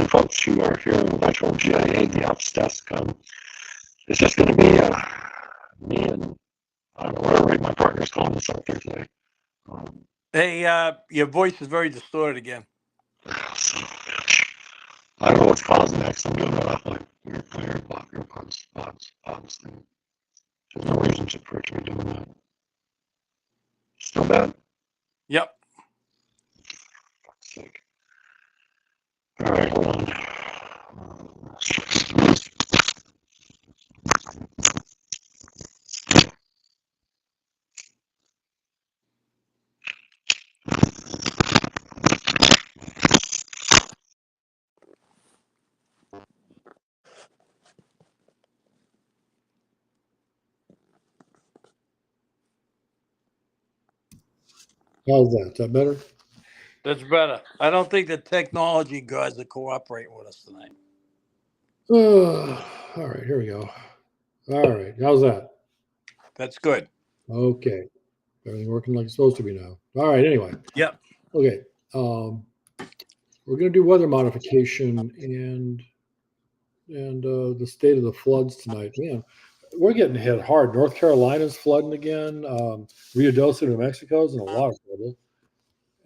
the folks who are here in the virtual GIA, the ops desk. It's just going to be me and I don't know whatever my partner's calling us out there today. Hey, your voice is very distorted again. Son of a bitch. I don't know what's causing that, because I'm doing that off my earpods thing. There's no reason for it to be doing that. Still bad? Yep. For fuck's sake. All right, hold on. How's that? Is that better? That's better. I don't think the technology guys are cooperating with us tonight. All right, here we go. All right, how's that? That's good. Okay, everything working like it's supposed to be now. All right, anyway. Yep. Okay, we're going to do weather modification and the state of the floods tonight. Man, we're getting hit hard. North Carolina's flooding again. Rio Doce, New Mexico's in a lot of trouble.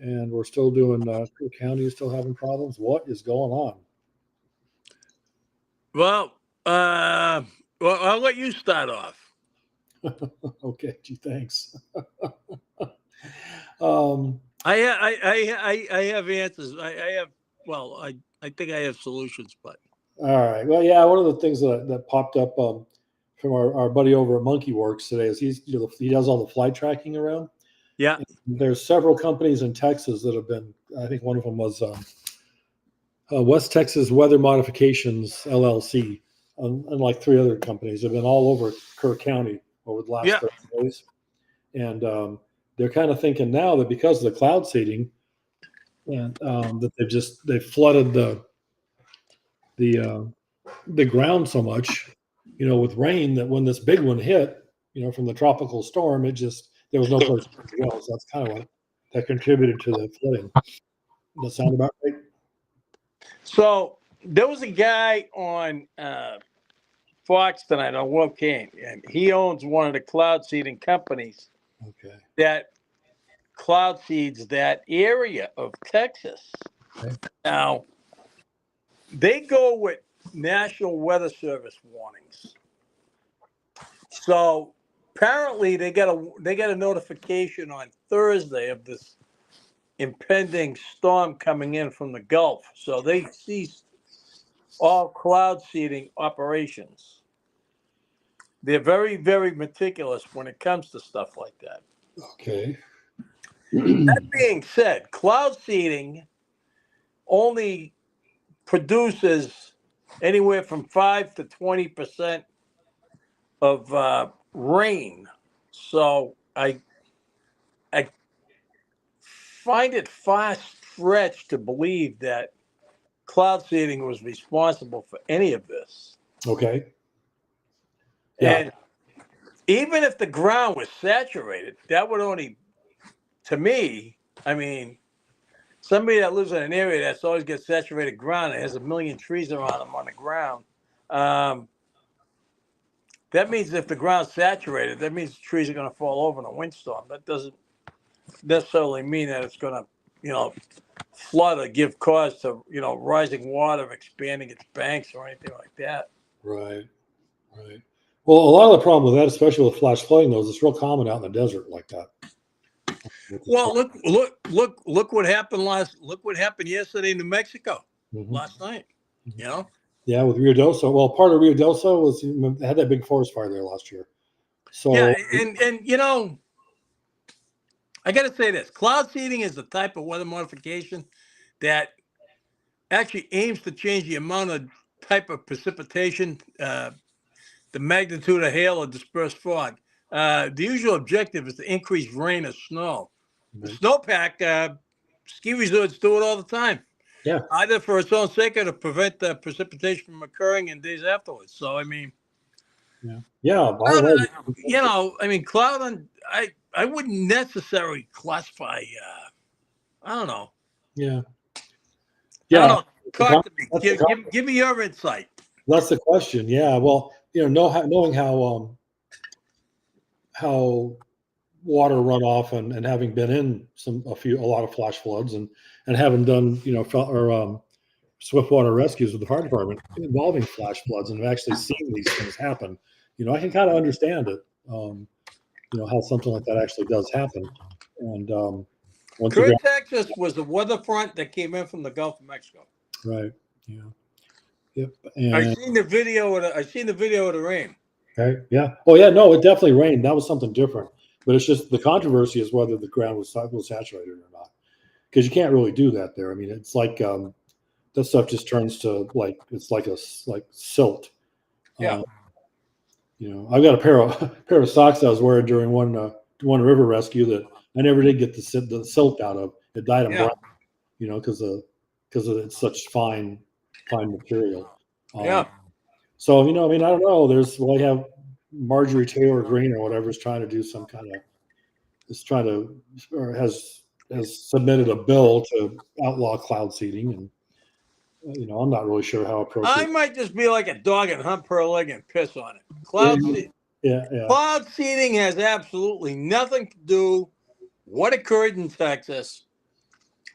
And we're still doing, Cook County is still having problems. What is going on? Well, I'll let you start off. Okay, gee, thanks. I have answers. I think I have solutions, but All right. Well, yeah, one of the things that popped up from our buddy over at Monkey Works today is he does all the flight tracking around. yeah. And there's several companies in Texas that have been. I think one of them was West Texas Weather Modifications LLC, and like 3 other companies have been all over Kerr County over the last 30 days, and they're kind of thinking now that because of the cloud seeding, and that they've flooded the ground so much, with rain, that when this big one hit, from the tropical storm, there was no place to go. So that's kind of what that contributed to the flooding. Does that sound about right? So there was a guy on Fox tonight on Will Kane, and he owns one of the cloud seeding companies Okay. that cloud seeds that area of Texas. Okay. Now, they go with National Weather Service warnings. So apparently they got a notification on Thursday of this impending storm coming in from the Gulf. So they ceased all cloud seeding operations. They're very, very meticulous when it comes to stuff like that. Okay. That being said, cloud seeding only produces anywhere from 5 to 20% of rain. So I find it far stretched to believe that cloud seeding was responsible for any of this. Okay. Yeah. And even if the ground was saturated, that would only, to me, I mean, somebody that lives in an area that's always got saturated ground and has a million trees around them on the ground, that means if the ground's saturated, that means the trees are going to fall over in a windstorm. That doesn't necessarily mean that it's going to, flood or give cause to, rising water, expanding its banks or anything like that. Right. Right. Well, a lot of the problem with that, especially with flash flooding, though, is it's real common out in the desert like that. Well, look what happened Look what happened yesterday in New Mexico, last night. Yeah, with Rio Doce. Well, part of Rio Doce had that big forest fire there last year. So yeah, and I got to say this: cloud seeding is the type of weather modification that actually aims to change the amount of type of precipitation, the magnitude of hail or dispersed fog. The usual objective is to increase rain or snow. The snowpack, ski resorts do it all the time. Yeah. Either for its own sake or to prevent the precipitation from occurring in days afterwards. So, I mean, yeah. Cloud on, I wouldn't necessarily classify, I don't know. Yeah. I don't know. Talk to me. That's Give me your insight. That's the question. Yeah. Well, knowing how water runoff and having been in a lot of flash floods and having done swiftwater rescues with the fire department involving flash floods and actually seeing these things happen, I can kind of understand it. How something like that actually does happen. And once Kern, again, Texas was a weather front that came in from the Gulf of Mexico. right. Yeah. Yep. I seen the video of the rain. Okay. Yeah. Oh, yeah. No, it definitely rained. That was something different. But it's just the controversy is whether the ground was saturated or not, because you can't really do that there. I mean, it's like that stuff just turns to it's like silt. Yeah. I've got a pair of socks I was wearing during one river rescue that I never did get the silt out of. It dyed them brown, because it's such fine material. Yeah. So I mean, I don't know. I have Marjorie Taylor Greene or whatever is trying to do some kind of has submitted a bill to outlaw cloud seeding, and I'm not really sure how appropriate. I might just be like a dog and hump her leg and piss on it. Cloud seeding has absolutely nothing to do what occurred in Texas,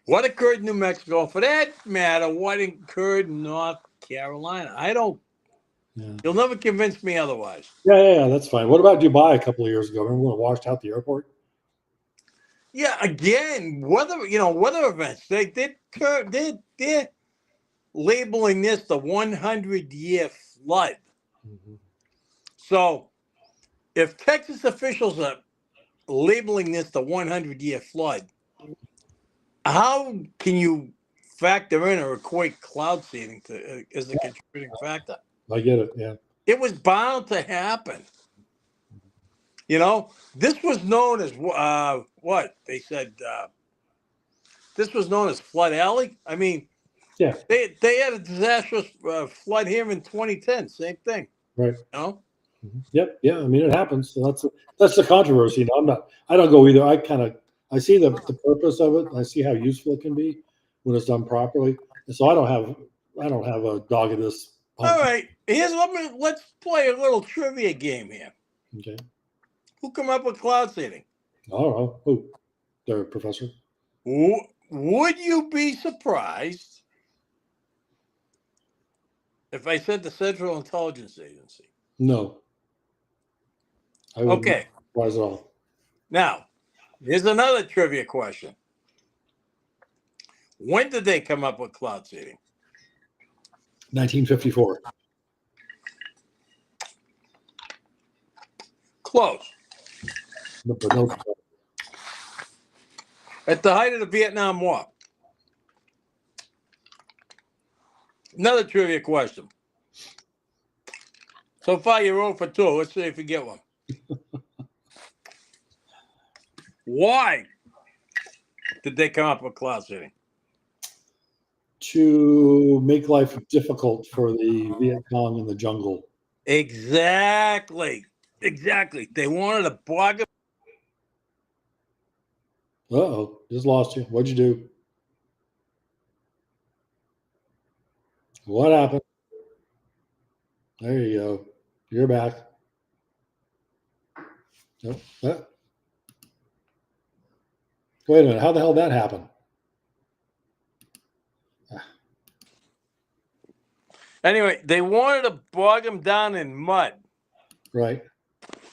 what occurred in New Mexico, for that matter, what occurred in North Carolina. You'll never convince me otherwise. Yeah, that's fine. What about Dubai a couple of years ago? Remember when it washed out the airport? Yeah, again, weather events. They're labeling this the 100-year flood. Mm-hmm. So if Texas officials are labeling this the 100-year flood, how can you factor in or equate cloud seeding as a contributing factor? I get it. Yeah. It was bound to happen. This was known as what they said. This was known as Flood Alley. I mean, yeah, they had a disastrous flood here in 2010. Same thing. Right. Mm-hmm. Yep. Yeah. I mean, it happens. So that's the controversy. I don't go either. I see the purpose of it. I see how useful it can be when it's done properly. And so I don't have a dog in this. All right. Let's play a little trivia game here. Okay. Who come up with cloud seeding? I don't know. Who? Their professor. Would you be surprised if I said the Central Intelligence Agency? No. I wouldn't be surprised at all. Now, here's another trivia question. When did they come up with cloud seeding? 1954. Close. No. At the height of the Vietnam War. Another trivia question. So far, you're 0 for 2. Let's see if you get one. Why did they come up with cloud seeding? To make life difficult for the Viet Cong in the jungle. Exactly. They wanted to bog them. Uh-oh, just lost you. What'd you do? What happened? There you go. You're back. Nope. Wait a minute. How the hell did that happen? Anyway, they wanted to bog them down in mud. Right.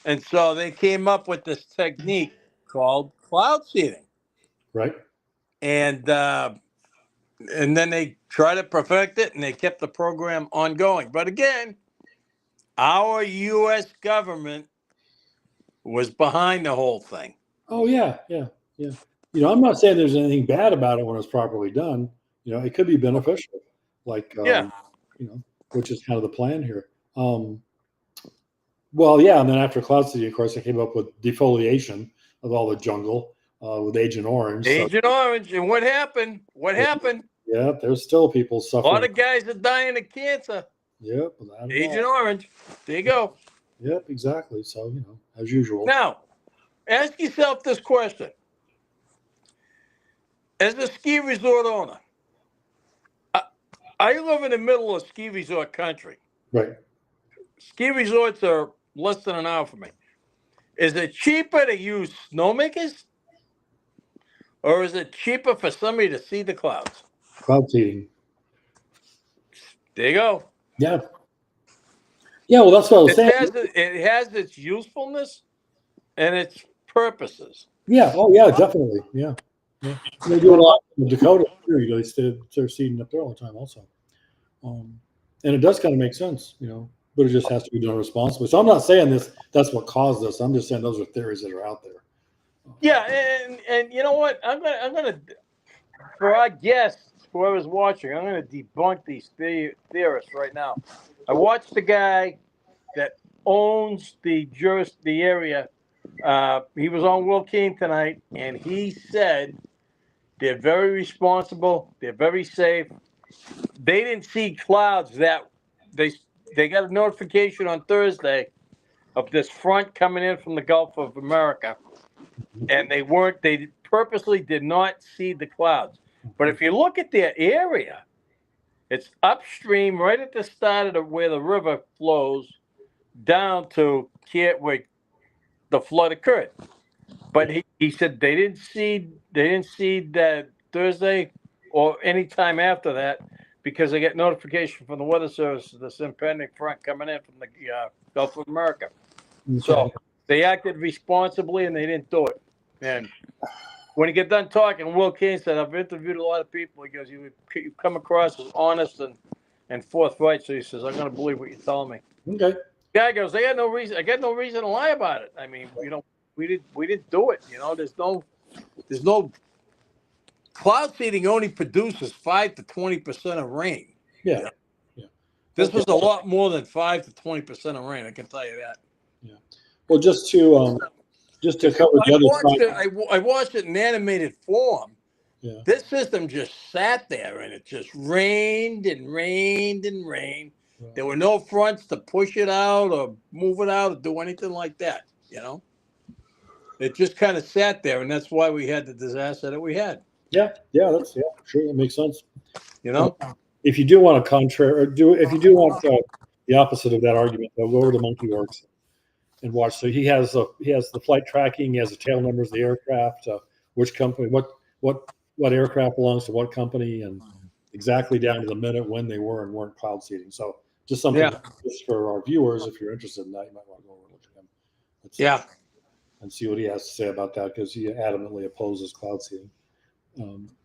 And so they came up with this technique called cloud seeding. Right. And then they tried to perfect it, and they kept the program ongoing. But again, our U.S. government was behind the whole thing. Oh, yeah. I'm not saying there's anything bad about it when it's properly done. It could be beneficial, which is kind of the plan here. Well, yeah, and then after cloud seeding, of course, I came up with defoliation of all the jungle with Agent Orange. Orange, and what happened? Yeah, there's still people suffering. A lot of guys are dying of cancer. Yep. Agent Orange. There you go. Yep, exactly. So, as usual. Now, ask yourself this question. As a ski resort owner, I live in the middle of ski resort country. Right. Ski resorts are less than an hour from me. Is it cheaper to use snowmakers? Or is it cheaper for somebody to see the clouds? Cloud seeding. There you go. Yeah. Yeah, well, that's what I was saying. It has its usefulness and its purposes. Yeah. Oh, yeah, definitely. Yeah. Yeah. They do a lot in Dakota too. You know, they're seeding up there all the time also. And it does kind of make sense, you know, but it just has to be done responsibly. So I'm not saying that's what caused this. I'm just saying those are theories that are out there. Yeah, and you know what? I'm gonna for our guests, whoever's watching, I'm gonna debunk these theorists right now. I watched the guy that owns the area. He was on Will King tonight, and he said they're very responsible. They're very safe. They didn't see clouds that they got a notification on Thursday of this front coming in from the Gulf of America, and they purposely did not see the clouds. But if you look at their area, it's upstream right at the start of where the river flows down to where the flood occurred. But he said they didn't see that Thursday or any time after that because they get notification from the Weather Service of this impending front coming in from the Gulf of America. Okay. So they acted responsibly and they didn't do it. And when he get done talking, Will King said, "I've interviewed a lot of people." He goes, "You come across as honest and forthright." So he says, "I'm going to believe what you're telling me." Okay. The guy goes, "I got no reason to lie about it. I mean, you know, we didn't do it. You know, there's no cloud seeding only produces 5 to 20% of rain. Yeah. You know? Yeah. This was a lot more than 5 to 20% of rain. I can tell you that. Yeah. Well, just to cover the other side. I watched it in animated form. Yeah. This system just sat there and it just rained and rained and rained. Right. There were no fronts to push it out or move it out or do anything like that. You know, it just kind of sat there, and that's why we had the disaster that we had. Yeah, sure, that makes sense. You know, if you do want a if you do want the opposite of that argument, though, go over to MonkeyWorks and watch. So he has the flight tracking, he has the tail numbers of the aircraft, which company, what aircraft belongs to what company, and exactly down to the minute when they were and weren't cloud seeding. So just something just for our viewers, if you're interested in that, you might want to go over and look at him. And see what he has to say about that, because he adamantly opposes cloud seeding.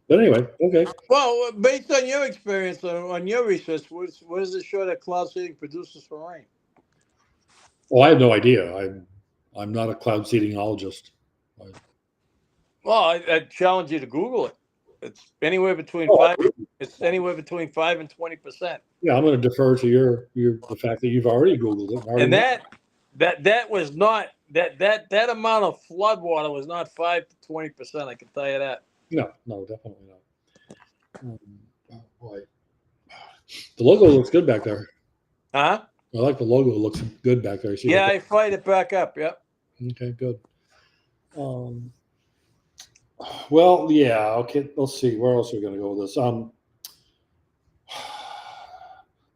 But anyway, okay. Well, based on your experience, on your research, what does it show that cloud seeding produces for rain? Well, I have no idea. I'm not a cloud seedingologist. Well, I challenge you to Google it. It's anywhere between 5 and 20%. Yeah, I'm going to defer to the fact that you've already Googled it. And that was not that amount of flood water was not 5 to 20%. I can tell you that. No, definitely not. Boy, the logo looks good back there. Huh? I like the logo. It looks good back there. Yeah, I fired it back up. Yep. Okay, good. Well, yeah. Okay, let's see. Where else are we going to go with this? A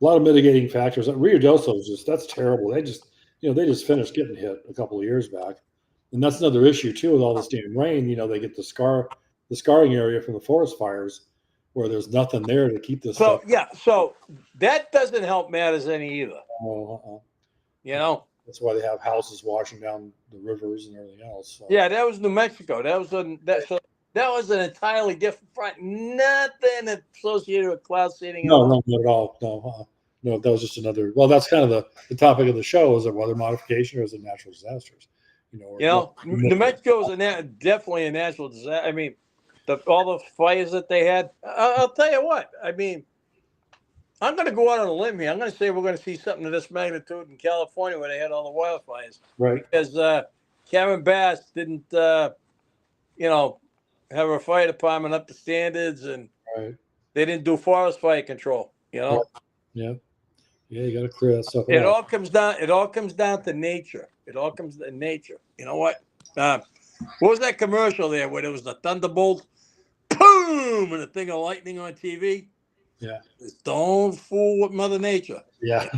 lot of mitigating factors. Rio Doso that's terrible. They just finished getting hit a couple of years back, and that's another issue too with all this damn rain. You know, they get the scarring area from the forest fires, where there's nothing there to keep this. So so that doesn't help matters any either. You know, that's why they have houses washing down the rivers and everything else. So. Yeah, that was New Mexico. That was an entirely different front. Nothing associated with cloud seeding. No, not at all. No, that was just another. Well, that's kind of the topic of the show: is it weather modification or is it natural disasters? New Mexico is definitely a natural disaster. I mean, all the fires that they had. I'll tell you what. I mean, I'm going to go out on a limb here. I'm going to say we're going to see something of this magnitude in California where they had all the wildfires. Right. Because Karen Bass didn't, have her fire department up to standards, and they didn't do forest fire control. You know. Yeah. Yeah, you got to clear that stuff. It all comes down to nature. It all comes to nature. You know what? What was that commercial there where there was the thunderbolt, boom, and a thing of lightning on TV? Yeah. Just don't fool with Mother Nature. Yeah.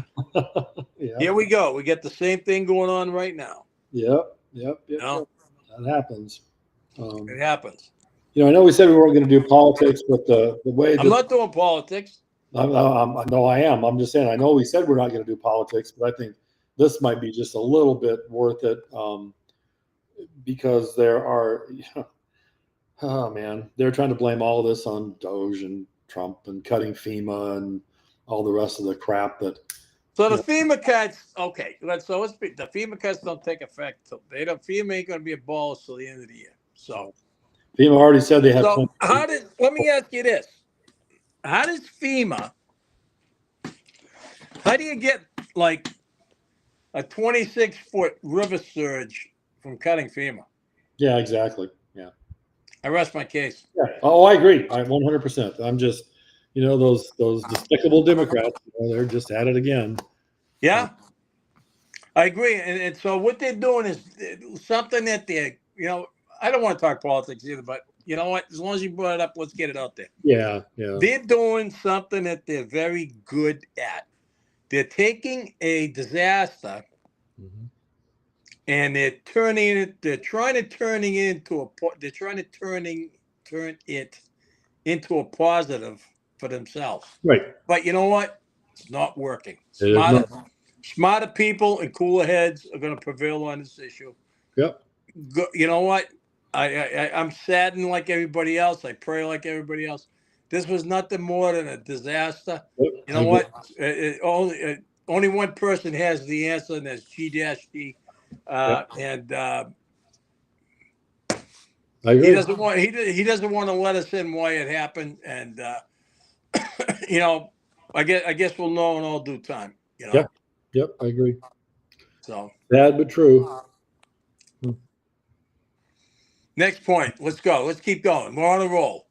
Yeah. Here we go. We get the same thing going on right now. Yep. You know, That happens. it happens. I know we said we weren't going to do politics, but the way I'm not doing politics. no, I am. I'm just saying. I know we said we're not going to do politics, but I think this might be just a little bit worth it because there are. Oh man, they're trying to blame all of this on Doge and Trump and cutting FEMA and all the rest of the crap that. So the FEMA cuts, okay. The FEMA cuts don't take effect till FEMA ain't going to be abolished till the end of the year. So FEMA already said they have. So let me ask you this: how does FEMA? How do you get like a 26-foot river surge from cutting FEMA? Yeah, exactly. Yeah. I rest my case. Yeah. Oh, I agree. I 100%. I'm just, those despicable Democrats. They're just at it again. Yeah, I agree. And so what they're doing is something that they're, I don't want to talk politics either, but you know what? As long as you brought it up, let's get it out there. Yeah, yeah. They're doing something that they're very good at. They're taking a disaster and they're trying to turn it into a positive for themselves. Right. But you know what? It's not working. Smarter people and cooler heads are going to prevail on this issue. Yep. You know what? I'm saddened like everybody else. I pray like everybody else. This was nothing more than a disaster. Yep. You know what? Only one person has the answer, and that's G-D. And I agree. he doesn't want to let us in why it happened. And I guess we'll know in all due time. Yeah. Yep. I agree. So sad but true. Next point. Let's go. Let's keep going. We're on a roll.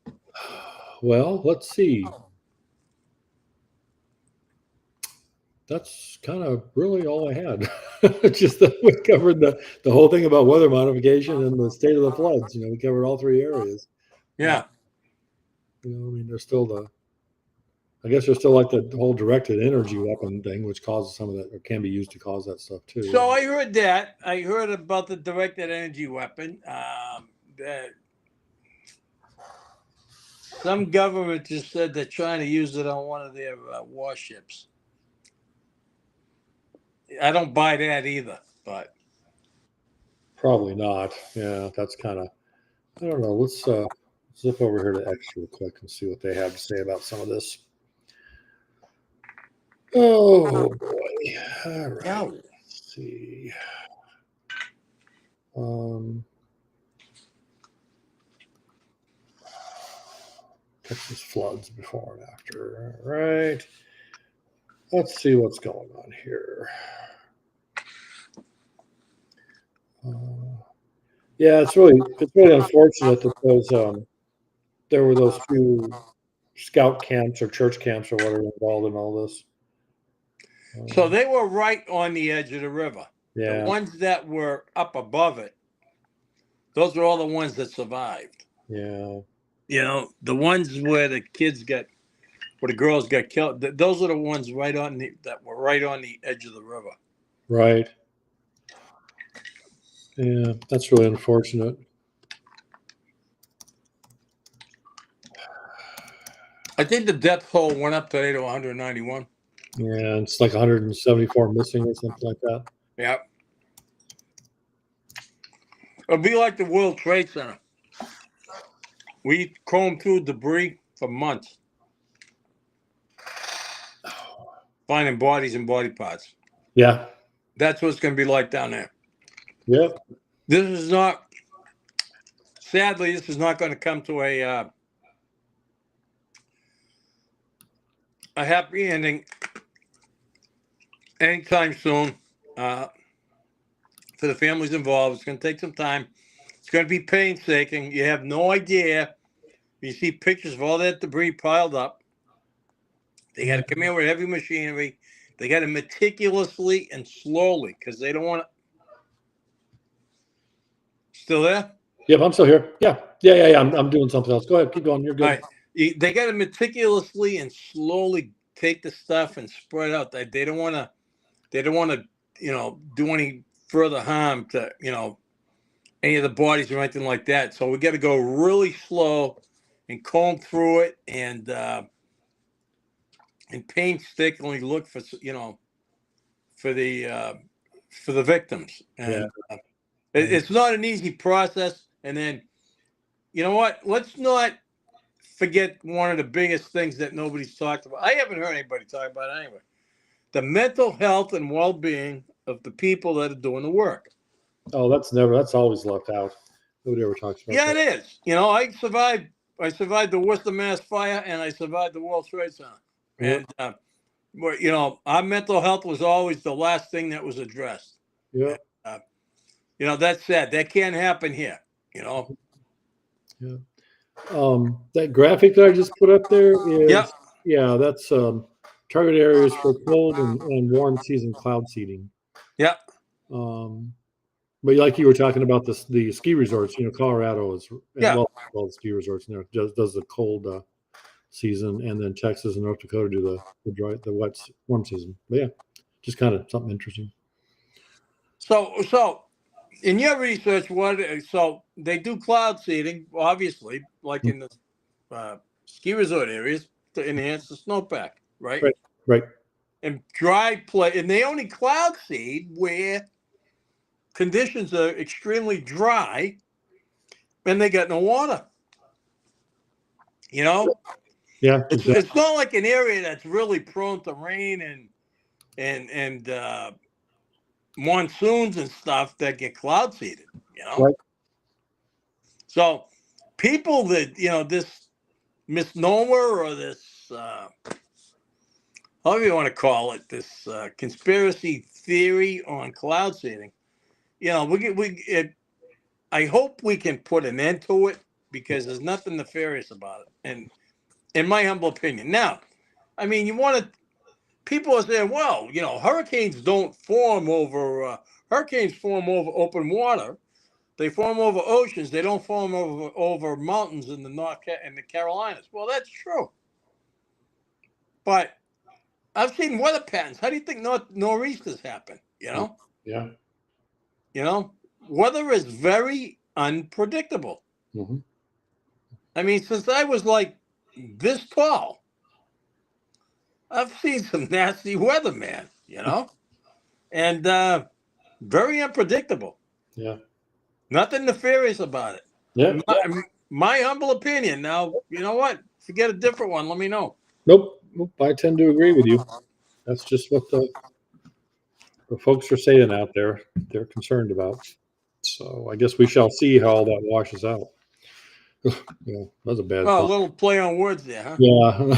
Well, let's see. That's kind of really all I had. Just that we covered the whole thing about weather modification and the state of the floods. We covered all three areas. Yeah. There's still I guess there's still like the whole directed energy weapon thing, which causes some of that, or can be used to cause that stuff too. So I heard that. I heard about the directed energy weapon. That some government just said they're trying to use it on one of their warships. I don't buy that either, but probably not. Yeah, that's kind of. I don't know. Let's zip over here to X real quick and see what they have to say about some of this. Oh boy! All right. Let's see. Texas floods before and after. All right. Let's see what's going on here. Yeah, it's really unfortunate that there were those few scout camps or church camps or whatever involved in all this. So they were right on the edge of the river. Yeah. The ones that were up above it, those are all the ones that survived. Yeah. The ones where the girls got killed, those are the ones that were right on the edge of the river. Right. Yeah, that's really unfortunate. I think the death toll went up today to 191. Yeah, it's like 174 missing or something like that. Yeah. It'll be like the World Trade Center. We combed through debris for months, finding bodies and body parts. Yeah. That's what it's going to be like down there. Yep. Sadly, this is not going to come to a happy ending anytime soon for the families involved. It's going to take some time. It's going to be painstaking. You have no idea. You see pictures of all that debris piled up. They got to come in with heavy machinery. They got to meticulously and slowly, because they don't want to. Still there? Yep, I'm still here. Yeah. I'm doing something else. Go ahead. Keep going. You're good. All right. They got to meticulously and slowly take the stuff and spread out. They don't want to. They don't want to, do any further harm to, any of the bodies or anything like that. So we got to go really slow and comb through it and painstakingly look for, for the victims. And it's not an easy process. And then, you know what? Let's not forget one of the biggest things that nobody's talked about. I haven't heard anybody talk about it anyway. The mental health and well-being of the people that are doing the work. Oh, that's always left out. Nobody ever talks about that. Yeah, it is. I survived the Worcester, Mass fire, and I survived the World Trade Center. Yep. And our mental health was always the last thing that was addressed. Yeah. That's sad. That can't happen here. Yeah. That graphic that I just put up there is that's target areas for cold and warm season cloud seeding. Yeah. But like you were talking about the ski resorts, Colorado is all the ski resorts in there does the cold season, and then Texas and North Dakota do the wet warm season. But yeah, just kind of something interesting. So in your research, so they do cloud seeding, obviously, like in the ski resort areas to enhance the snowpack, right? Right. And and they only cloud seed where conditions are extremely dry and they got no water. Yeah. It's not like an area that's really prone to rain and monsoons and stuff that get cloud seeded, Right. So people that, this misnomer or this, however you want to call it, this conspiracy theory on cloud seeding, I hope we can put an end to it because there's nothing nefarious about it. And in my humble opinion. Now, I mean, people are saying, well, hurricanes don't form over, hurricanes form over open water. They form over oceans. They don't form over mountains in the Carolinas. Well, that's true. But I've seen weather patterns. How do you think nor'easters happen? Yeah. Weather is very unpredictable. Mm-hmm. I mean, since I was like this tall, I've seen some nasty weather, man, and very unpredictable. Yeah. Nothing nefarious about it. Yeah. My humble opinion. Now, you know what? If you get a different one, let me know. Nope. I tend to agree with you. That's just what the folks are saying out there. They're concerned about. So I guess we shall see how all that washes out. Yeah, that's a bad. Oh, a little play on words there, huh? Yeah.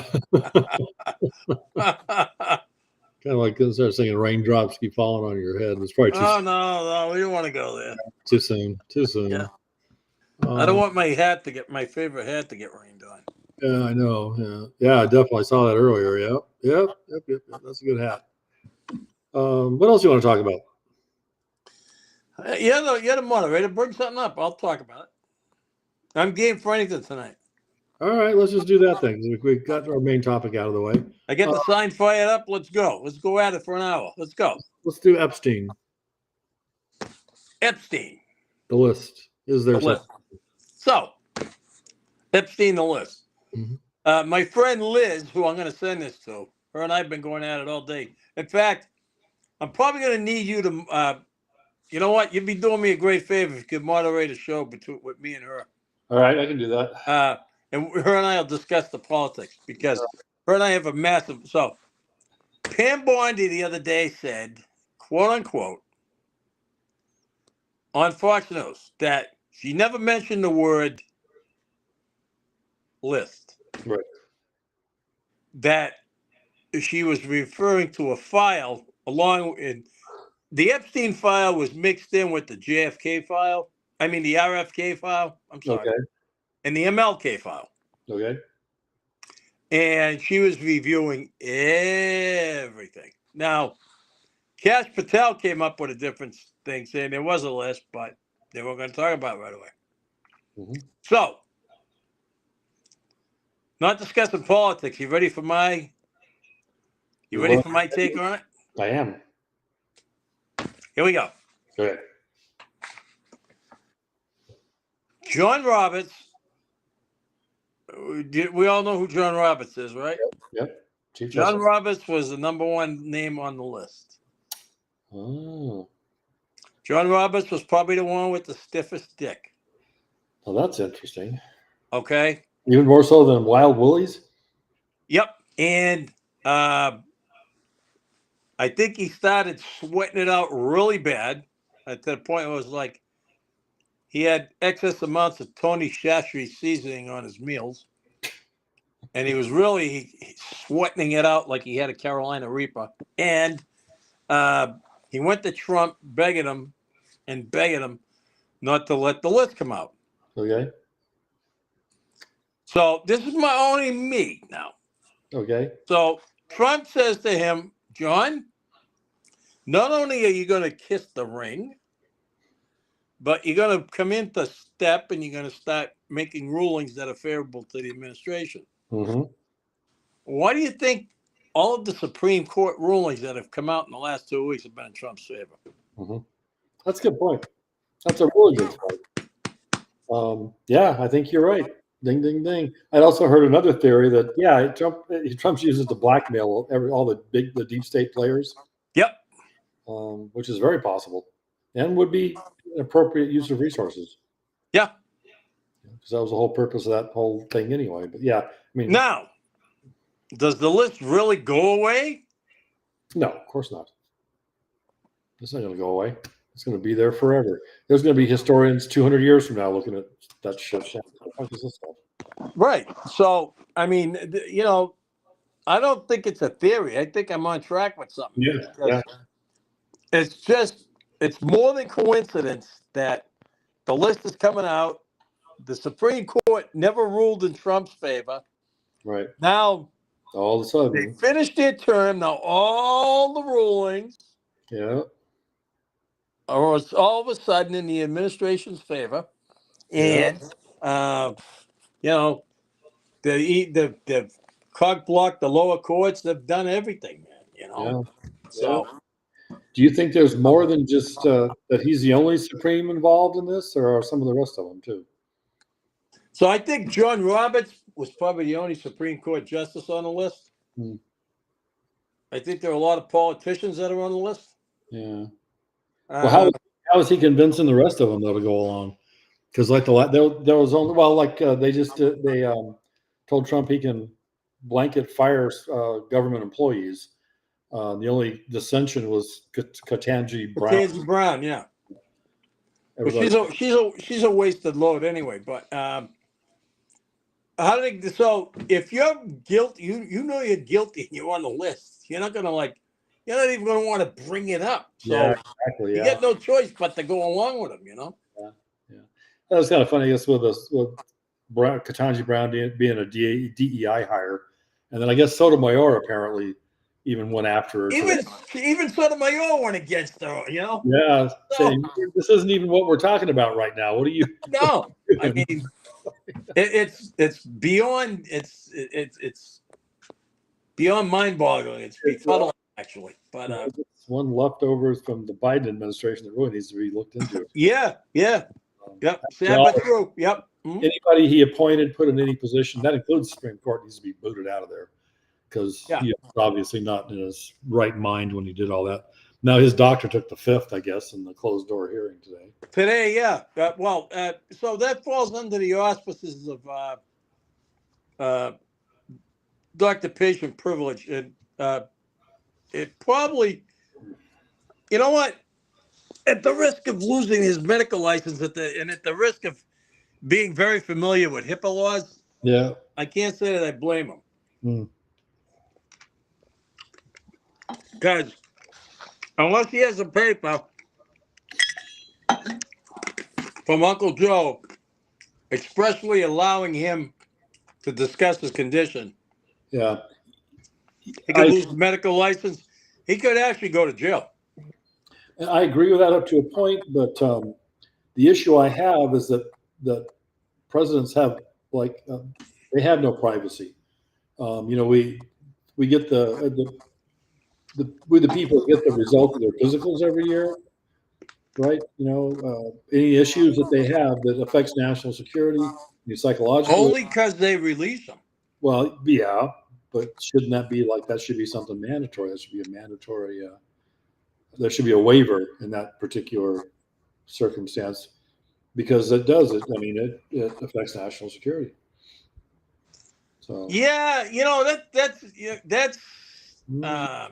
Kind of like start singing "Raindrops Keep Falling on Your Head." It's probably too. Oh no, we don't want to go there. Too soon. Yeah. I don't want my favorite hat to get rained on. Yeah, I know. Yeah, I definitely saw that earlier. Yep. That's a good hat. What else do you want to talk about? You're the moderator. Bring something up. I'll talk about it. I'm game for anything tonight. All right, let's just do that thing. We got our main topic out of the way. I get the sign fired up. Let's go. Let's go at it for an hour. Let's go. Let's do Epstein. Epstein. The list. Is there something? So, Epstein, the list. Mm-hmm. My friend Liz, who I'm going to send this to, her and I have been going at it all day. In fact, I'm probably going to need you to, you know what? You'd be doing me a great favor if you could moderate a show with me and her. All right, I can do that. And her and I will discuss the politics because her and I have a massive. So, Pam Bondi the other day said, quote unquote, on Fox News that she never mentioned the word list. Right. That she was referring to a file along with the Epstein file was mixed in with the JFK file. I mean, the RFK file. I'm sorry. Okay. And the MLK file. Okay. And she was reviewing everything. Now, Kash Patel came up with a different thing, saying there was a list, but they weren't going to talk about it right away. Mm-hmm. So, Not discussing politics. You ready for my? You ready for my take on it? I am. Here we go. Good. John Roberts. We all know who John Roberts is, right? Yep. Chief John Justice. Roberts was the #1 name on the list. Oh, John Roberts was probably the one with the stiffest dick. well, that's interesting. Okay. Even more so than Wild Willie's. Yep. And I think he started sweating it out really bad to the point where it was like he had excess amounts of Tony Chachery seasoning on his meals. And he was really sweating it out like he had a Carolina Reaper. And he went to Trump begging him not to let the list come out. Okay. So this is my only me now. Okay. So Trump says to him, John, not only are you going to kiss the ring, but you're going to come into step and you're going to start making rulings that are favorable to the administration. Mm-hmm. Why do you think all of the Supreme Court rulings that have come out in the last 2 weeks have been in Trump's favor? Mm-hmm. That's a good point. That's a really good point. Yeah, I think you're right. Ding, ding, ding. I'd also heard another theory that Trump uses to blackmail all the deep state players. Yep. Which is very possible, and would be an appropriate use of resources. Yeah. Because that was the whole purpose of that whole thing anyway. But yeah, I mean, now, does the list really go away? No, of course not. It's not going to go away. It's going to be there forever. There's going to be historians 200 years from now looking at that shit. What is this stuff? Right. So, I mean, I don't think it's a theory. I think I'm on track with something. Yeah. It's more than coincidence that the list is coming out. The Supreme Court never ruled in Trump's favor. Right. Now, all of a sudden, they finished their term. Now, all the rulings are all of a sudden in the administration's favor. And, they've cock blocked the lower courts. They've done everything, man, So, do you think there's more than just that he's the only Supreme involved in this, or are some of the rest of them too? So I think John Roberts was probably the only Supreme Court justice on the list. I think there are a lot of politicians that are on the list. Yeah. Well, how is he convincing the rest of them though to go along? Because like there was only they told Trump he can blanket fire government employees. The only dissension was Ketanji Brown. Ketanji Brown, yeah. Well, she's a wasted load anyway. But if you're guilty, you know you're guilty and you're on the list. You're not you're not even gonna want to bring it up. So exactly. You get no choice but to go along with him. Yeah. That was kind of funny, I guess, with Ketanji Brown being a DEI hire, and then I guess Sotomayor apparently even went after her. Even Sotomayor went against her, Yeah, saying this isn't even what we're talking about right now. What are you? No, I mean, it's beyond it's beyond mind-boggling. It's befuddling, actually. But it's one leftovers from the Biden administration that really needs to be looked into. Yeah. Yep. But true. Yep. Anybody he appointed, put in any position, that includes the Supreme Court, needs to be booted out of there. Because he was obviously not in his right mind when he did all that. Now his doctor took the fifth, I guess, in the closed door hearing today. So that falls under the auspices of doctor-patient privilege, and it probably, you know what? At the risk of losing his medical license, at the risk of being very familiar with HIPAA laws, I can't say that I blame him. Because unless he has a paper from Uncle Joe expressly allowing him to discuss his condition, he could lose his medical license. He could actually go to jail. I agree with that up to a point, but the issue I have is that presidents have They have no privacy. We get we the people get the result of their physicals every year, right? Any issues that they have that affects national security, any psychological. Only because they release them. Well, yeah, but shouldn't that be like that? Should be something mandatory. That should be a mandatory. There should be a waiver in that particular circumstance because it does. I mean, it affects national security. So Yeah, that's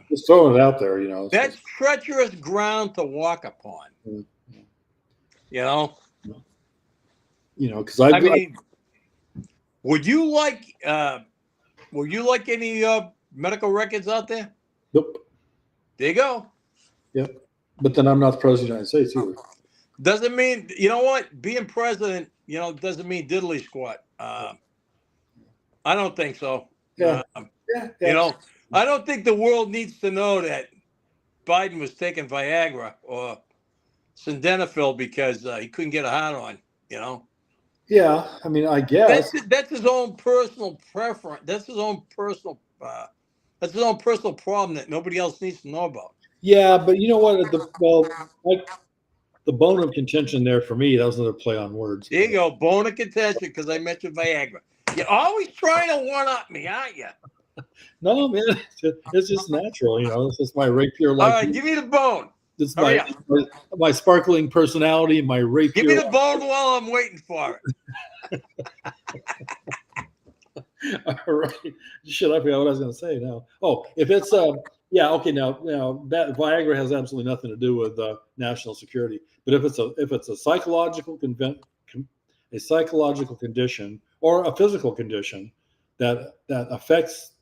just throwing it out there. that's treacherous ground to walk upon. Yeah. Because I mean, would you like any medical records out there? Nope. There you go. Yep. But then I'm not the president of the United States either. Doesn't mean, you know what? Being president, doesn't mean diddly squat. I don't think so. Yeah. I don't think the world needs to know that Biden was taking Viagra or sildenafil because he couldn't get a hard on. Yeah, I mean, I guess that's his own personal preference. That's his own personal. That's his own personal problem that nobody else needs to know about. Yeah, but you know what? The bone of contention there for me, that was another play on words. There you go, bone of contention, because I mentioned Viagra. You're always trying to one-up me, aren't you? No, man, it's just natural. It's just my rapier. All right, give me the bone. It's my sparkling personality, my rapier. Give me the bone while I'm waiting for it. All right. Shit, I forgot what I was going to say now. Oh, if it's yeah, okay. Now that Viagra has absolutely nothing to do with national security. But if it's a psychological condition or a physical condition that affects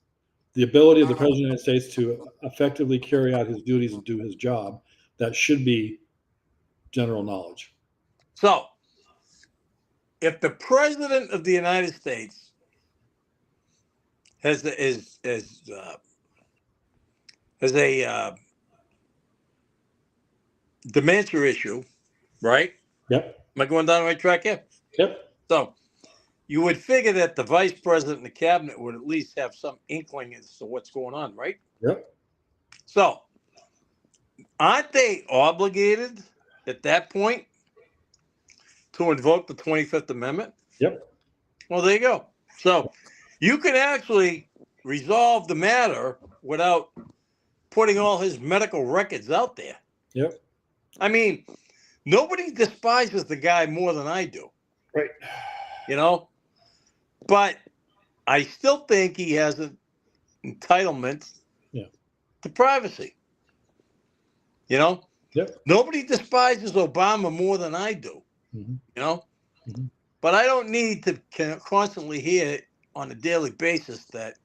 the ability of the president of the United States to effectively carry out his duties and do his job, that should be general knowledge. So, if the president of the United States has a dementia issue, right? Yep. Am I going down the right track here? Yep. So, you would figure that the vice president and the cabinet would at least have some inkling as to what's going on, right? Yep. So, aren't they obligated at that point to invoke the 25th Amendment? Yep. Well, there you go. So, you can actually resolve the matter without putting all his medical records out there. Yep. I mean, nobody despises the guy more than I do. Right. But I still think he has an entitlement to privacy. Yep. Nobody despises Obama more than I do. Mm-hmm. Mm-hmm. But I don't need to constantly hear on a daily basis that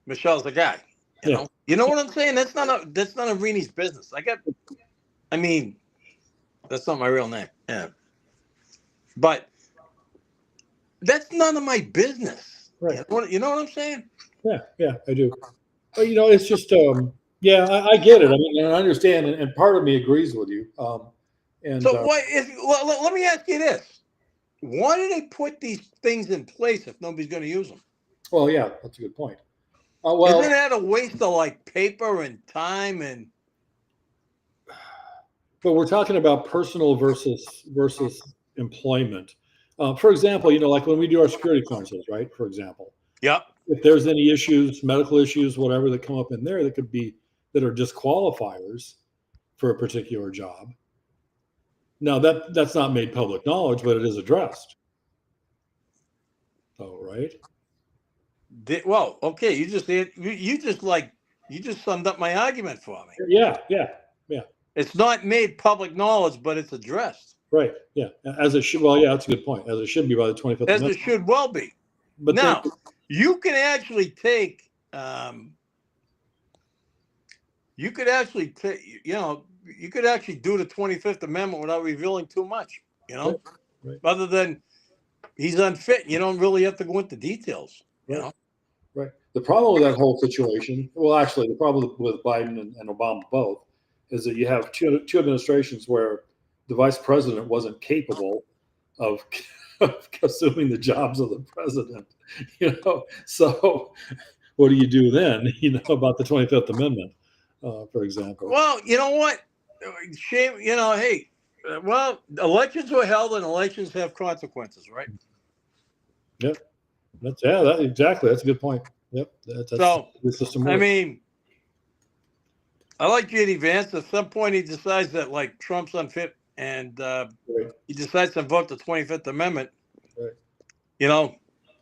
Michelle's the guy. You know what I'm saying? That's not a Reni's business. That's not my real name. Yeah. But that's none of my business. Right. You know what I'm saying? Yeah, I do. But it's just I get it. I mean, I understand, and part of me agrees with you. Let me ask you this: why do they put these things in place if nobody's going to use them? Well, yeah, that's a good point. Isn't that a waste of paper and time and? But we're talking about personal versus employment. For example, like when we do our security clearances, right? For example. Yep. If there's any issues, medical issues, whatever that come up in there that are disqualifiers for a particular job. Now that's not made public knowledge, but it is addressed. Oh, right. Well, okay. You just summed up my argument for me. Yeah. It's not made public knowledge, but it's addressed. Right. Yeah. As it should. Well, yeah, that's a good point. As it should be by the 25th. As it should well be. But now you can actually take. You could actually do the 25th Amendment without revealing too much. Right. Other than he's unfit, you don't really have to go into details. Right. Right. The problem with that whole situation, well, actually, the problem with Biden and Obama both, is that you have two administrations where the vice president wasn't capable of assuming the jobs of the president. So what do you do then? About the 25th Amendment, for example. Well, you know what? Shame. Hey, well, elections were held, and elections have consequences, right? Yep. Exactly. That's a good point. Yep. That's So, the system I works. mean, I like J.D. Vance. At some point, he decides that like Trump's unfit, and Right. he decides to vote the 25th Amendment. Right.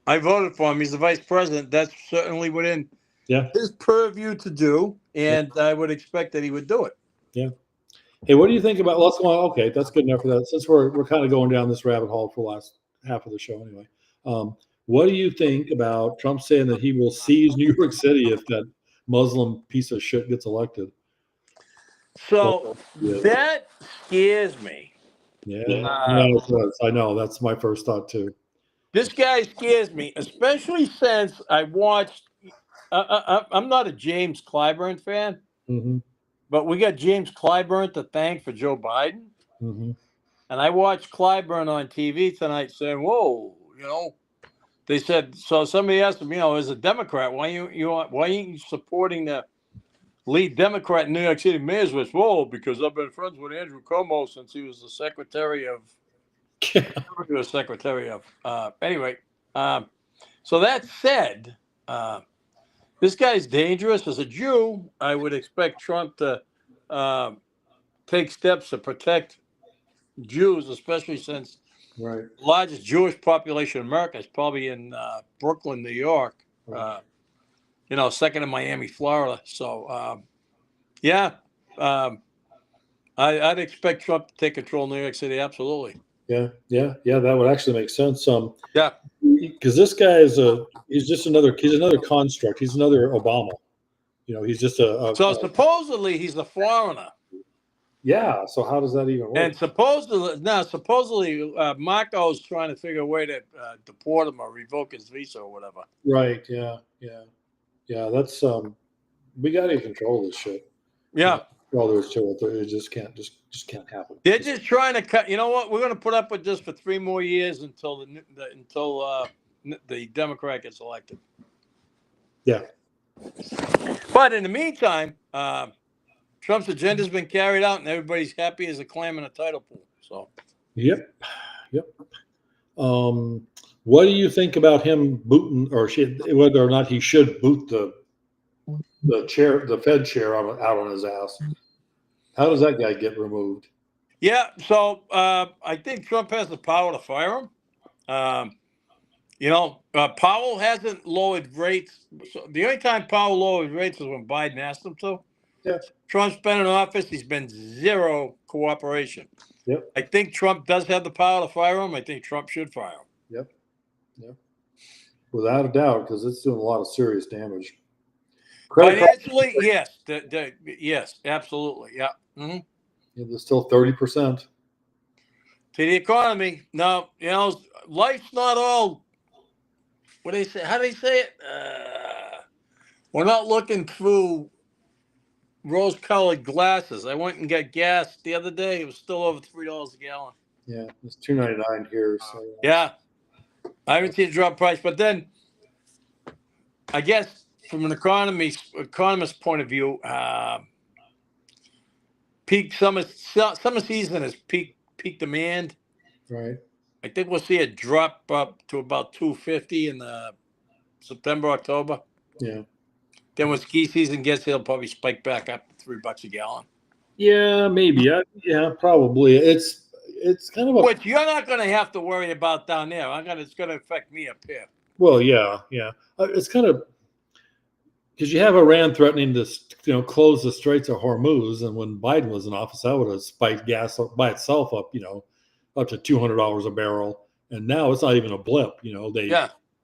I voted for him. He's the vice president. That's certainly within Yeah. his purview to do, and I would expect that he would do it. Yeah. Hey, what do you think about? Let's go on. Okay, that's good enough for that. Since we're kind of going down this rabbit hole for the last half of the show, anyway. What do you think about Trump saying that he will seize New York City if that Muslim piece of shit gets elected? So that scares me. Yeah, I know. That's my first thought too. This guy scares me, especially since I watched. I'm not a James Clyburn fan, Mm-hmm. but we got James Clyburn to thank for Joe Biden. Mm-hmm. And I watched Clyburn on TV tonight saying, "Whoa, they said." So somebody asked him, as a Democrat, why ain't you supporting the lead Democrat in New York City mayor's race? Whoa, because I've been friends with Andrew Cuomo since he was the secretary of. He was secretary of. Anyway, so that said, this guy's dangerous. As a Jew, I would expect Trump to take steps to protect Jews, especially since Right. the largest Jewish population in America is probably in Brooklyn, New York. Second in Miami, Florida. So, I'd expect Trump to take control of New York City. Absolutely. Yeah. That would actually make sense. Yeah. Because this guy he's another construct. He's another Obama. He's just supposedly he's a foreigner. Yeah. So how does that even work? And supposedly Marco's trying to figure a way to deport him or revoke his visa or whatever. Right. Yeah. That's we got to control this shit. Yeah. All there is to it. It just can't happen. They're just trying to cut. You know what? We're going to put up with this for 3 more years until the Democrat gets elected. Yeah. But in the meantime, Trump's agenda's been carried out, and everybody's happy as a clam in a tidal pool. So. Yep. What do you think about him booting, or whether or not he should boot the chair, the Fed chair, out on his ass? How does that guy get removed? Yeah, so I think Trump has the power to fire him. Powell hasn't lowered rates. So the only time Powell lowered rates is when Biden asked him to. Yeah. Trump's been in office. He's been zero cooperation. Yep. I think Trump does have the power to fire him. I think Trump should fire him. Yep. Without a doubt, because it's doing a lot of serious damage. Financially, yes. Yes, absolutely. Yeah. Mm-hmm. Yeah, there's still 30%. To the economy. No, life's not all. What do they say? How do they say it? We're not looking through rose-colored glasses. I went and got gas the other day. It was still over $3 a gallon. Yeah, it's $2.99 here. So yeah, I haven't seen a drop price, but then I guess from an economist point of view, peak summer season is peak demand. Right. I think we'll see it drop up to about $2.50 in September, October. Yeah. Then when ski season gets, it'll probably spike back up to $3 a gallon. Yeah, maybe. Yeah, probably. It's kind of which you're not going to have to worry about down there. It's going to affect me up here. Well, yeah. It's kind of because you have Iran threatening to close the Straits of Hormuz, and when Biden was in office, that would have spiked gas by itself up, up to $200 a barrel, and now it's not even a blip.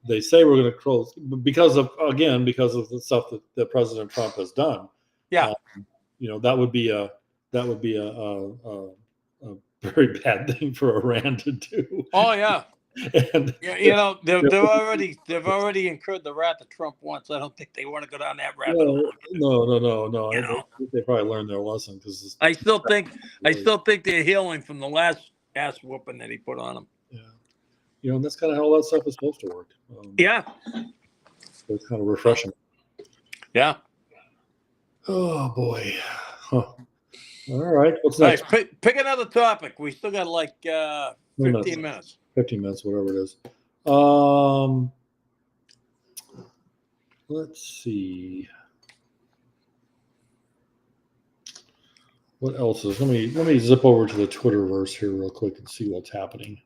They say we're going to close because of the stuff that President Trump has done. Yeah, that would be a very bad thing for Iran to do. Oh yeah. And they've already incurred the wrath that Trump wants. I don't think they want to go down that rabbit hole. No. They probably learned their lesson because I still think they're healing from the last ass whooping that he put on them. Yeah. And that's kind of how all that stuff is supposed to work. Yeah. So it's kind of refreshing. Yeah. Oh boy. Huh. All right. What's All next? right, pick another topic. We still got like 15 minutes. 15 minutes, whatever it is. Let's see. What else is? Let me zip over to the Twitterverse here real quick and see what's happening.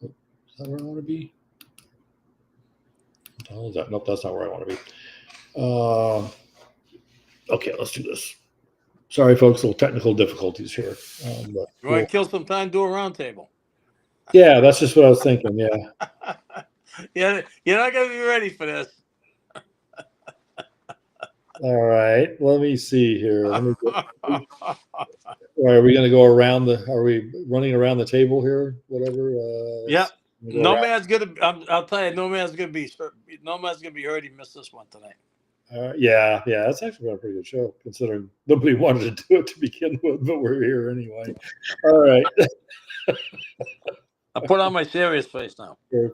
Is that where I want to be? What the hell is that? Nope, that's not where I want to be. Okay, let's do this. Sorry, folks, little technical difficulties here. But You want to kill some time, do a round table. yeah, that's just what I was thinking. Yeah. Yeah, you're not going to be ready for this. All right. Let me see here. Are we going to go around the? Are we running around the table here? Whatever. Yep. No man's gonna. I'll tell you, no man's gonna be hurt. He missed this one tonight. Yeah. That's actually been a pretty good show, considering nobody wanted to do it to begin with, but we're here anyway. All right. I put on my serious face now. Yeah,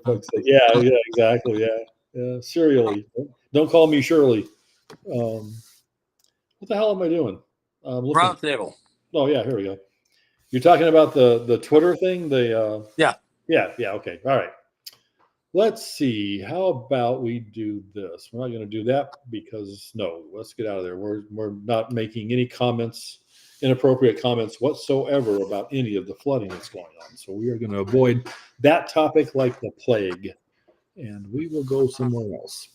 exactly. Yeah. Serially. Don't call me Shirley. What the hell am I doing? Round table. Oh yeah, here we go. You're talking about the Twitter thing? Yeah. Okay. All right. Let's see. How about we do this? We're not going to do that because let's get out of there. We're not making any inappropriate comments whatsoever about any of the flooding that's going on. So we are going to avoid that topic like the plague, and we will go somewhere else.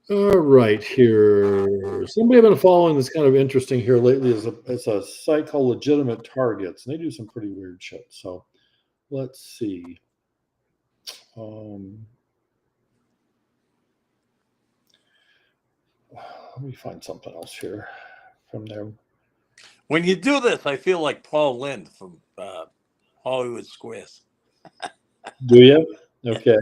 All right, here. Somebody I've been following that's kind of interesting here lately is a site called Legitimate Targets, and they do some pretty weird shit. So let's see. Let me find something else here from there. When you do this, I feel like Paul Lynde from Hollywood Squares. Do you? Okay.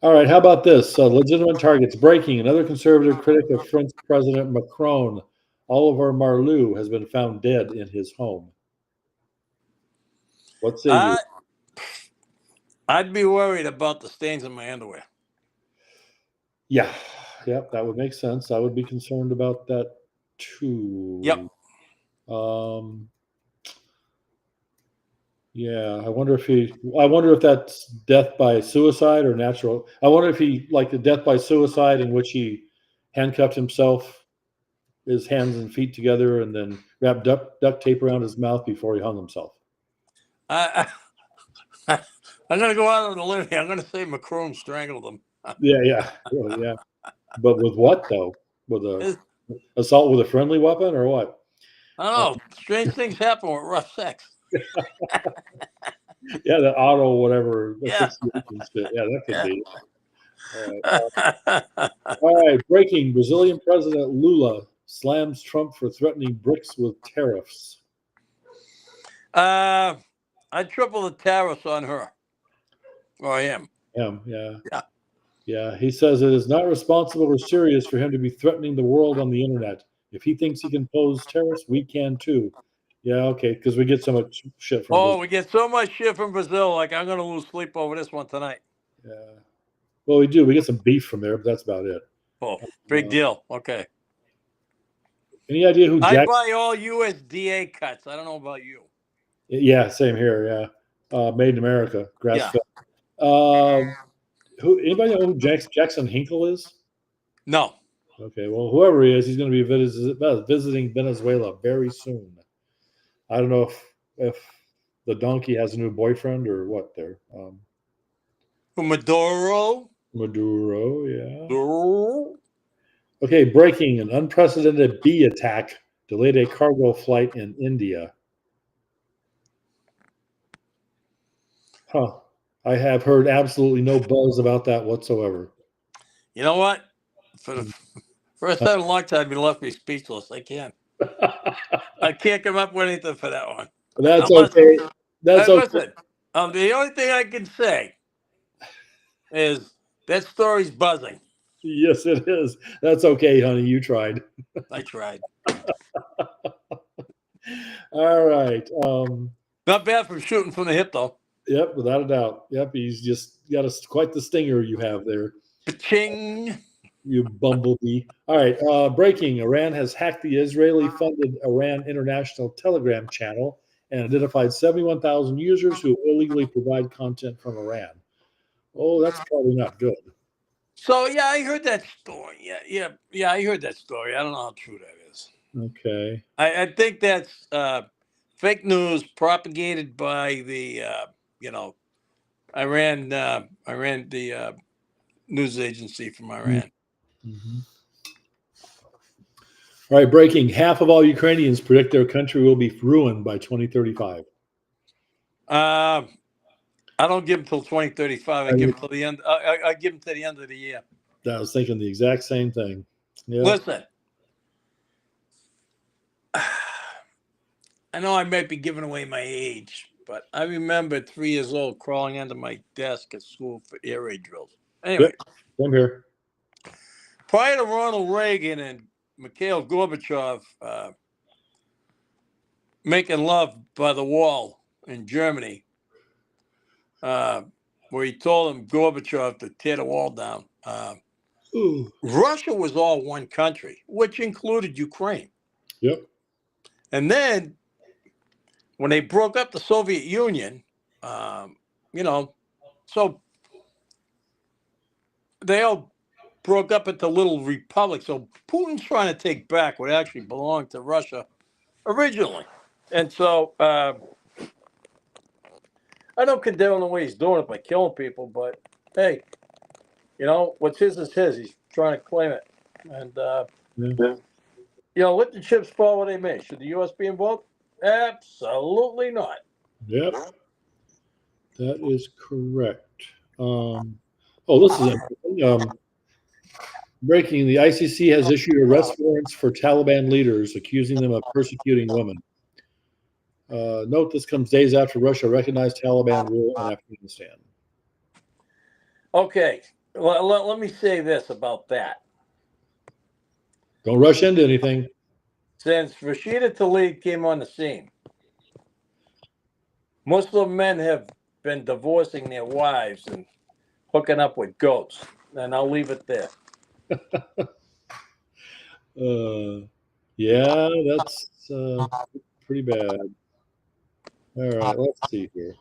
All right. How about this? Legitimate Targets breaking. Another conservative critic of French President Macron, Oliver Marleau, has been found dead in his home. What say you? I'd be worried about the stains in my underwear. Yeah. Yep. That would make sense. I would be concerned about that too. Yep. Yeah. I wonder if that's death by suicide or natural. I wonder if he like the death by suicide in which he handcuffed himself, his hands and feet together, and then wrapped duct tape around his mouth before he hung himself. I'm going to go out on a limb here. I'm going to say Macron strangled him. Yeah. Well, yeah. But with what though? With a assault with a friendly weapon or what? I don't know. Strange things happen with rough sex. Yeah, the auto whatever. Yeah. Yeah, that could be. All right. Breaking. Brazilian President Lula slams Trump for threatening BRICS with tariffs. I'd triple the tariffs on her. Or him. Yeah. He says it is not responsible or serious for him to be threatening the world on the internet. If he thinks he can pose tariffs, we can too. Yeah, okay, because we get so much shit from Brazil. We get so much shit from Brazil. Like, I'm going to lose sleep over this one tonight. Yeah. Well, we do. We get some beef from there, but that's about it. Oh, big deal. Okay. Any idea who I buy all USDA cuts. I don't know about you. Yeah, same here. Yeah. Made in America, grass-fed. Anybody know who Jackson Hinkle is? No. Okay, well, whoever he is, he's going to be visiting Venezuela very soon. I don't know if the donkey has a new boyfriend or what there. Maduro, yeah. Maduro. Okay, breaking. An unprecedented bee attack delayed a cargo flight in India. Huh. I have heard absolutely no buzz about that whatsoever. You know what? For the first time in a long time, you left me speechless. I can't come up with anything for that one. That's okay. That's okay. Listen, the only thing I can say is that story's buzzing. Yes, it is. That's okay, honey. You tried. I tried. All right. Not bad for shooting from the hip, though. Yep, without a doubt. Yep, he's just got quite the stinger you have there, Ching. you bumblebee. All right. Breaking: Iran has hacked the Israeli-funded Iran International Telegram channel and identified 71,000 users who illegally provide content from Iran. Oh, that's probably not good. So yeah, I heard that story. Yeah. I heard that story. I don't know how true that is. Okay. I think that's fake news propagated by the Iran the news agency from Iran. Mm-hmm. All right, breaking: half of all Ukrainians predict their country will be ruined by 2035. I don't give them till 2035. I give them till the end. I give them to the end of the year. I was thinking the exact same thing. Yeah. Listen, I know I might be giving away my age, but I remember 3 years old crawling under my desk at school for air raid drills. Anyway, Same here. prior to Ronald Reagan and Mikhail Gorbachev making love by the wall in Germany, where he told him, Gorbachev, to tear the wall down. Russia was all one country, which included Ukraine. Yep. And then when they broke up the Soviet Union, so they all broke up into little republics. So Putin's trying to take back what actually belonged to Russia originally. And so I don't condone the way he's doing it by killing people, but hey, what's his is his. He's trying to claim it. And, let the chips fall where they may. Should the U.S. be involved? Absolutely not. Yep. That is correct. This is interesting. Breaking: the ICC has issued arrest warrants for Taliban leaders, accusing them of persecuting women. Note this comes days after Russia recognized Taliban rule in Afghanistan. Okay, let me say this about that. Don't rush into anything. Since Rashida Tlaib came on the scene, Muslim men have been divorcing their wives and hooking up with goats. And I'll leave it there. Yeah, that's pretty bad. All right, let's see here.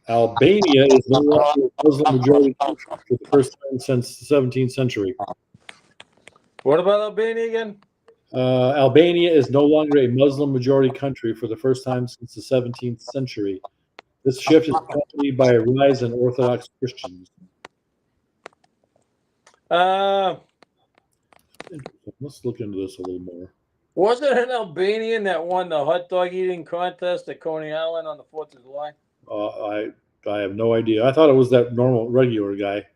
Albania is no longer a Muslim majority country for the first time since the 17th century. What about Albania again? Albania is no longer a Muslim majority country for the first time since the 17th century. This shift is accompanied by a rise in Orthodox Christians. Let's look into this a little more. Wasn't it an Albanian that won the hot dog eating contest at Coney Island on the 4th of July? I have no idea. I thought it was that regular guy.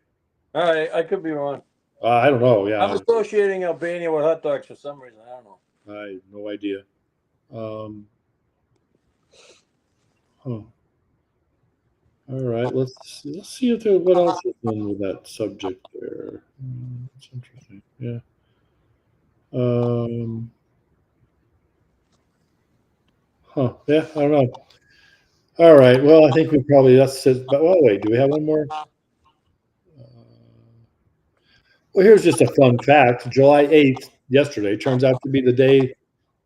All right, I could be wrong. I don't know. Yeah, I'm associating Albania with hot dogs for some reason. I don't know. I have no idea. All right, let's see if what else is done with that subject there. That's interesting. Yeah. Yeah, I don't know. All right. Well, I think that's it. But wait, do we have one more? Well, here's just a fun fact. July 8th, yesterday, turns out to be the day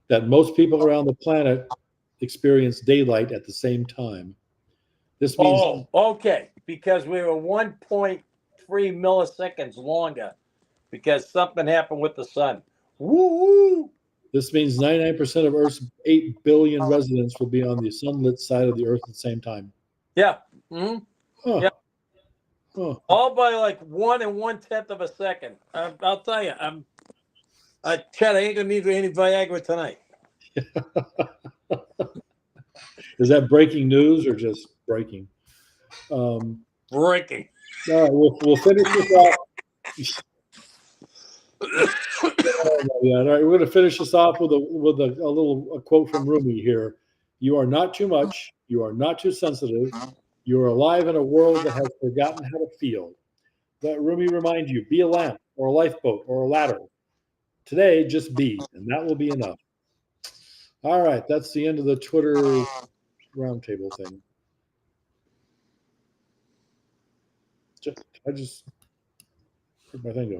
that most people around the planet experience daylight at the same time. This means okay, because we were 1.3 milliseconds longer because something happened with the sun. Woo! This means 99% of Earth's 8 billion residents will be on the sunlit side of the Earth at the same time. Yeah. Mm-hmm. Huh. Yeah. Huh. All by like 1 1/10 of a second. I'll tell you, Chad, I ain't gonna need any Viagra tonight. Is that breaking news or just breaking? Breaking. All right, we'll finish this off. All right, we're going to finish this off with a little quote from Rumi here. You are not too much. You are not too sensitive. You are alive in a world that has forgotten how to feel. Let Rumi remind you: be a lamp, or a lifeboat or a ladder. Today, just be, and that will be enough. All right, that's the end of the Twitter roundtable thing. I just where'd my thing go?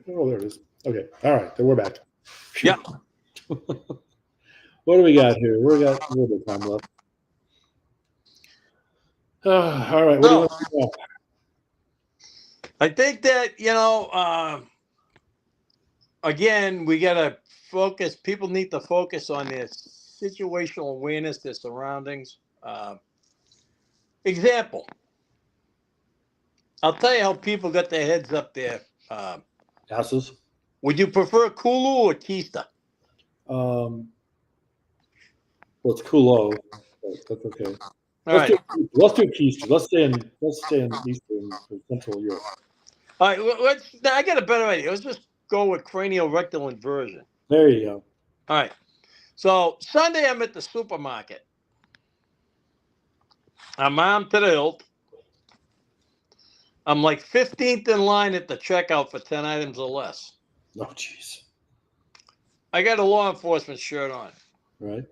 Oh, there it is. Okay, all right, then we're back. Yeah. What do we got here? We got a little bit of time left. All right, what do you want to know? I think that, again, we got to focus. People need to focus on their situational awareness, their surroundings. Example. I'll tell you how people got their heads up there. Asses. Would you prefer Kulu or Kista? Well, it's Kulo, but that's okay. All right. Let's do Keister. Let's stay in Eastern or Central Europe. All right. I got a better idea. Let's just go with cranial rectal inversion. There you go. All right. So Sunday, I'm at the supermarket. I'm armed to the hilt. I'm like 15th in line at the checkout for 10 items or less. Oh, jeez. I got a law enforcement shirt on. Right.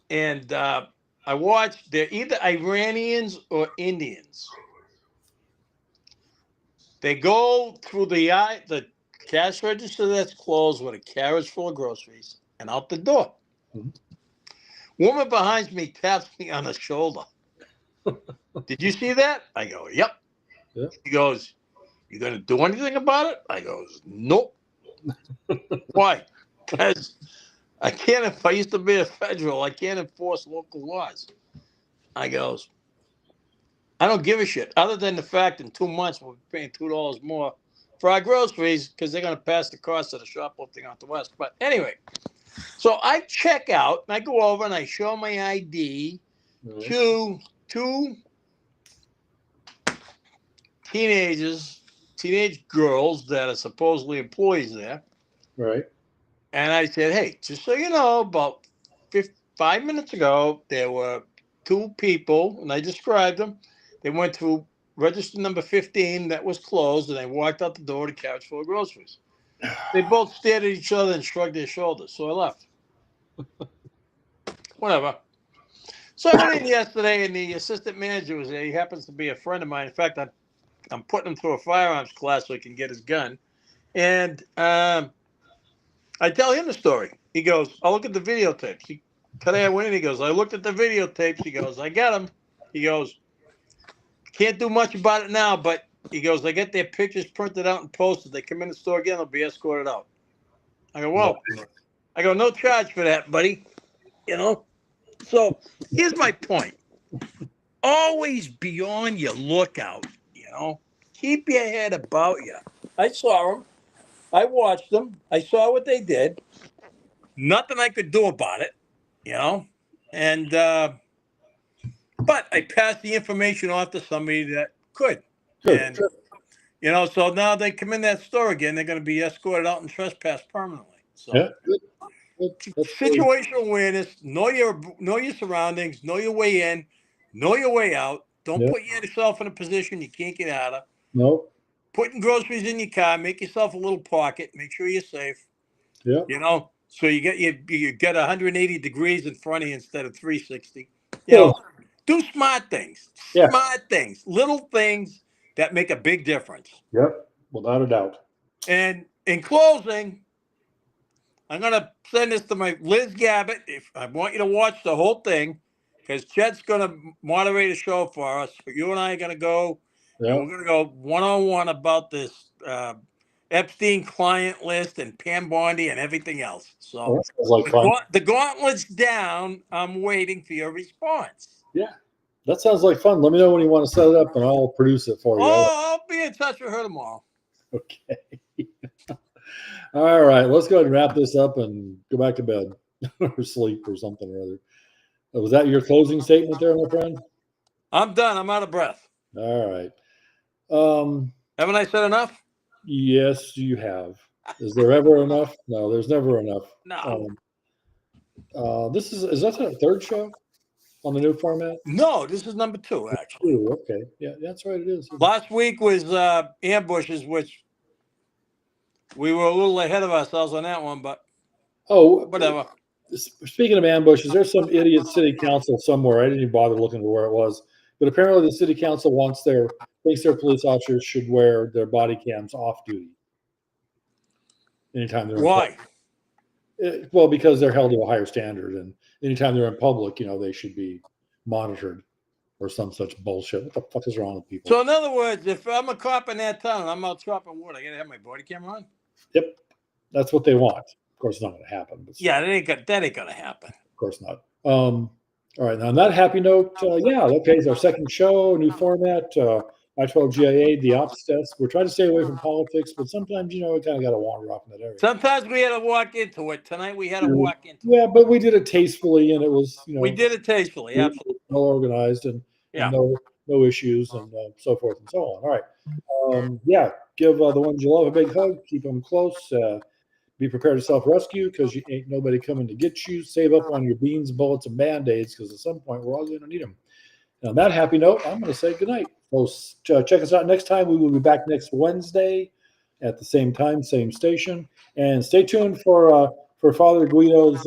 And I watched, they're either Iranians or Indians. They go through the cash register that's closed with a carriage full of groceries and out the door. Mm-hmm. Woman behind me taps me on the shoulder. Did you see that? I go, yep. Yeah. She goes, you going to do anything about it? I goes, nope. Why? Because I can't, if I used to be a federal, I can't enforce local laws. I goes, I don't give a shit. Other than the fact in 2 months we'll be paying $2 more for our groceries because they're going to pass the cost of the shoplifting out the west. But anyway, so I check out and I go over and I show my ID to two teenage girls that are supposedly employees there. Right. And I said, hey, just so you know, about 5 minutes ago, there were two people, and I described them. They went through register number 15 that was closed, and they walked out the door to carriage full of groceries. They both stared at each other and shrugged their shoulders, so I left. Whatever. So I went in yesterday, and the assistant manager was there. He happens to be a friend of mine. In fact, I'm putting him through a firearms class so he can get his gun. And I tell him the story. He goes, I'll look at the videotapes. Today I went in, he goes, I looked at the videotapes. He goes, I got them. He goes, can't do much about it now, but he goes, I get their pictures printed out and posted. They come in the store again, they'll be escorted out. I go, whoa. I go, no charge for that, buddy. So here's my point. Always be on your lookout, Keep your head about you. I saw them. I watched them. I saw what they did. Nothing I could do about it, and but I passed the information off to somebody that could. Good. And so now they come in that store again, they're going to be escorted out and trespassed permanently. So Yeah. situational awareness, know your surroundings, know your way in, know your way out. Don't put yourself in a position you can't get out of. No. Putting groceries in your car, make yourself a little pocket, make sure you're safe. Yeah. So you get 180 degrees in front of you instead of 360. Do smart things. Yeah. Smart things. Little things that make a big difference. Yep. Without a doubt. And in closing, I'm going to send this to my Liz Gabbett. If I want you to watch the whole thing, because Chet's going to moderate a show for us. You and I are going to go, and we're going to go one-on-one about this Epstein client list and Pam Bondi and everything else. So the gauntlet's down. I'm waiting for your response. Yeah, that sounds like fun. Let me know when you want to set it up, and I'll produce it for you. I'll be in touch with her tomorrow. Okay. All right, let's go ahead and wrap this up and go back to bed or sleep or something or other. Was that your closing statement there, my friend? I'm done. I'm out of breath. All right. Haven't I said enough? Yes, you have. Is there ever enough? No, there's never enough. No. Is that the third show? on the new format? No, this is number 2, actually. Ooh, okay. Yeah, that's right. It is. Last week was ambushes, which we were a little ahead of ourselves on that one, but Oh, whatever. speaking of ambushes, there's some idiot city council somewhere. I didn't even bother looking to where it was, but apparently the city council thinks their police officers should wear their body cams off duty anytime they're Why? well, because they're held to a higher standard, and anytime they're in public, they should be monitored or some such bullshit. What the fuck is wrong with people? So in other words, if I'm a cop in that town and I'm out chopping wood, I gotta have my body camera on? Yep, that's what they want. Of course, it's not going to happen. But Yeah, that ain't gonna happen. Of course not. All right, now on that happy note, yeah, okay, it's our second show, new format. I-12GIA, the ops test. We're trying to stay away from politics, but sometimes, we kind of got to wander off in that area. Sometimes we had to walk into it. Tonight we had to walk into it. Yeah, but we did it tastefully, and it was, We did it tastefully, absolutely. well organized, and no issues, and so forth and so on. All right. Yeah, give the ones you love a big hug. Keep them close. Be prepared to self-rescue because you ain't nobody coming to get you. Save up on your beans, bullets, and Band-Aids because at some point we're all going to need them. And on that happy note, I'm going to say goodnight. Folks, check us out next time. We will be back next Wednesday at the same time, same station. And stay tuned for Father Guido's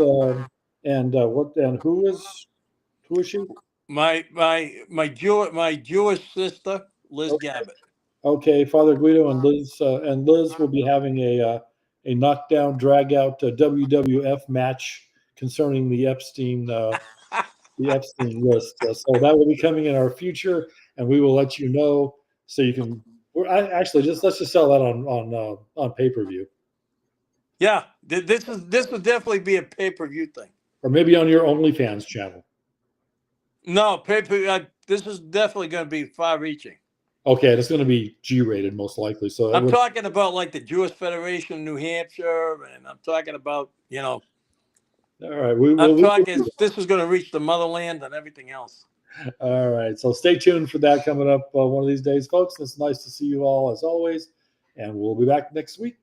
and who is she? My Jewish sister, Liz Gabbett. Okay, Father Guido and Liz will be having a knockdown, drag out WWF match concerning the Epstein list. So that will be coming in our future, and we will let you know. So you can. Let's just sell that on pay-per-view. Yeah, this will definitely be a pay-per-view thing, or maybe on your OnlyFans channel. No, this is definitely going to be far-reaching. Okay, it's going to be G-rated most likely. So I'm talking about like the Jewish Federation of New Hampshire, and I'm talking about All right, this is going to reach the motherland and everything else. All right, so stay tuned for that coming up one of these days, folks. It's nice to see you all as always, and we'll be back next week.